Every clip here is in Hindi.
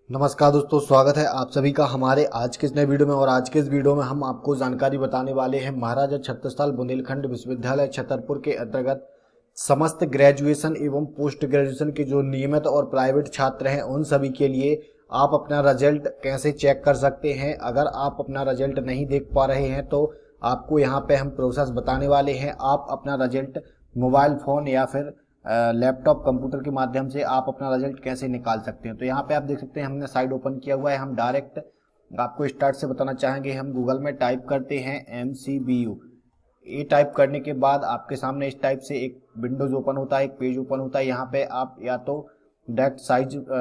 नमस्कार दोस्तों, स्वागत है आप सभी का हमारे आज के इस नए वीडियो में। और आज के इस वीडियो में हम आपको जानकारी बताने वाले हैं महाराजा छत्रसाल बुंदेलखंड विश्वविद्यालय छतरपुर के अंतर्गत समस्त ग्रेजुएशन एवं पोस्ट ग्रेजुएशन के जो नियमित और प्राइवेट छात्र हैं उन सभी के लिए आप अपना रिजल्ट कैसे चेक कर सकते हैं। अगर आप अपना रिजल्ट नहीं देख पा रहे हैं तो आपको यहाँ पे हम प्रोसेस बताने वाले हैं। आप अपना रिजल्ट मोबाइल फ़ोन या फिर लैपटॉप कंप्यूटर के माध्यम से आप अपना रिजल्ट कैसे निकाल सकते हैं। तो यहाँ पे आप देख सकते हैं हमने साइट ओपन किया हुआ है। हम डायरेक्ट आपको स्टार्ट से बताना चाहेंगे। हम गूगल में टाइप करते हैं MCBU। ये टाइप करने के बाद आपके सामने इस टाइप से एक विंडोज ओपन होता है, एक पेज ओपन होता है। यहाँ पे आप या तो डायरेक्ट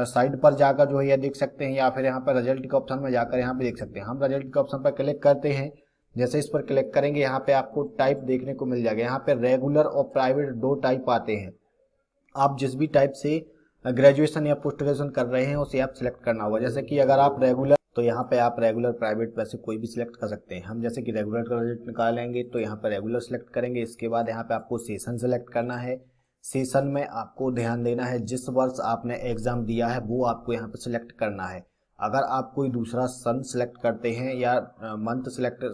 साइड पर जाकर जो है यह देख सकते हैं, या फिर यहाँ पर रिजल्ट के ऑप्शन में जाकर यहाँ पे देख सकते हैं। हम रिजल्ट के ऑप्शन पर क्लिक करते हैं। जैसे इस पर क्लिक करेंगे यहाँ पे आपको टाइप देखने को मिल जाएगा। यहाँ पे रेगुलर और प्राइवेट दो टाइप आते हैं। आप जिस भी टाइप से ग्रेजुएशन या पोस्ट ग्रेजुएशन कर रहे हैं उसे आप सिलेक्ट करना होगा। जैसे कि अगर आप रेगुलर, तो यहाँ पे आप रेगुलर प्राइवेट वैसे कोई भी सिलेक्ट कर सकते हैं। हम जैसे कि रेगुलर का रिजल्ट निकालेंगे तो यहाँ पे रेगुलर सेलेक्ट करेंगे। इसके बाद यहाँ पे आपको सेशन सेलेक्ट करना है। सेशन में आपको ध्यान देना है जिस वर्ष आपने एग्जाम दिया है वो आपको यहाँ पे सिलेक्ट करना है। अगर आप कोई दूसरा सन सेलेक्ट करते हैं या मंथ सेलेक्ट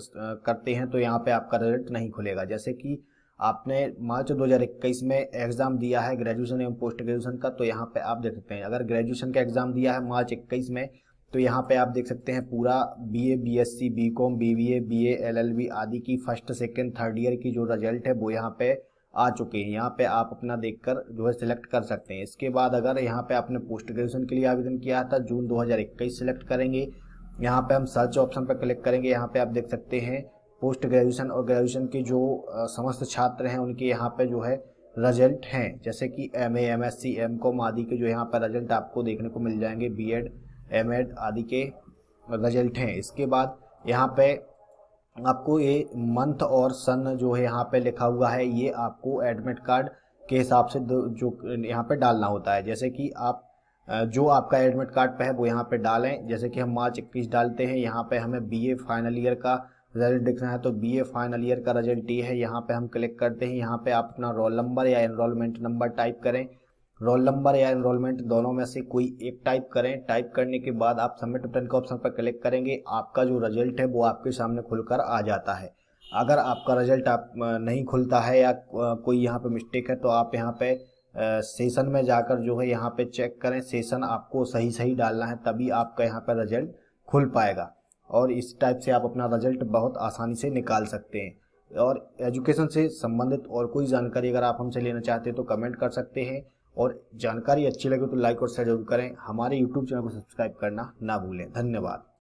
करते हैं तो यहाँ पे आपका रिजल्ट नहीं खुलेगा। जैसे कि आपने मार्च 2021 में एग्ज़ाम दिया है ग्रेजुएशन एवं पोस्ट ग्रेजुएशन का, तो यहाँ पे आप देख सकते हैं। अगर ग्रेजुएशन का एग्ज़ाम दिया है मार्च 21 में तो यहाँ पे आप देख सकते हैं पूरा BA BSc BCom BBA BA LLB आदि की फर्स्ट सेकंड थर्ड ईयर की जो रिजल्ट है वो यहाँ पे आ चुके हैं। यहाँ पे आप अपना देखकर जो है सिलेक्ट कर सकते हैं। इसके बाद अगर यहाँ पे आपने पोस्ट ग्रेजुएशन के लिए आवेदन किया था जून 2021 सेलेक्ट करेंगे। यहाँ पे हम सर्च ऑप्शन पर क्लिक करेंगे। यहाँ पे आप देख सकते हैं पोस्ट ग्रेजुएशन और ग्रेजुएशन के जो समस्त छात्र हैं उनके यहाँ पे जो है रिजल्ट हैं। जैसे कि MA MSc MCom आदि के जो यहाँ पर रिजल्ट आपको देखने को मिल जाएंगे। B.Ed M.Ed आदि के रिजल्ट हैं। इसके बाद यहाँ पे आपको ये मंथ और सन जो है यहाँ पे लिखा हुआ है, ये आपको एडमिट कार्ड के हिसाब से जो यहाँ पे डालना होता है। जैसे कि आप जो आपका एडमिट कार्ड पे है वो यहाँ पे डालें। जैसे कि हम मार्च 21 डालते हैं। यहाँ पे हमें BA फाइनल ईयर का रिजल्ट दिखना है तो BA फाइनल ईयर का रिजल्ट ये है। यहाँ पे हम क्लिक करते हैं। यहाँ पे आप अपना रोल नंबर या एनरोलमेंट नंबर टाइप करें। रोल नंबर या एनरोलमेंट दोनों में से कोई एक टाइप करें। टाइप करने के बाद आप सबमिट बटन के ऑप्शन पर क्लिक करेंगे। आपका जो रिजल्ट है वो आपके सामने खुलकर आ जाता है। अगर आपका रिजल्ट आप नहीं खुलता है या कोई यहाँ पे मिस्टेक है तो आप यहाँ पे सेशन में जाकर जो है यहाँ पे चेक करें। सेशन आपको सही सही डालना है तभी आपका यहाँ पर रिजल्ट खुल पाएगा। और इस टाइप से आप अपना रिजल्ट बहुत आसानी से निकाल सकते हैं। और एजुकेशन से संबंधित और कोई जानकारी अगर आप हमसे लेना चाहते हैं तो कमेंट कर सकते हैं। और जानकारी अच्छी लगे तो लाइक और शेयर जरूर करें। हमारे यूट्यूब चैनल को सब्सक्राइब करना ना भूलें। धन्यवाद।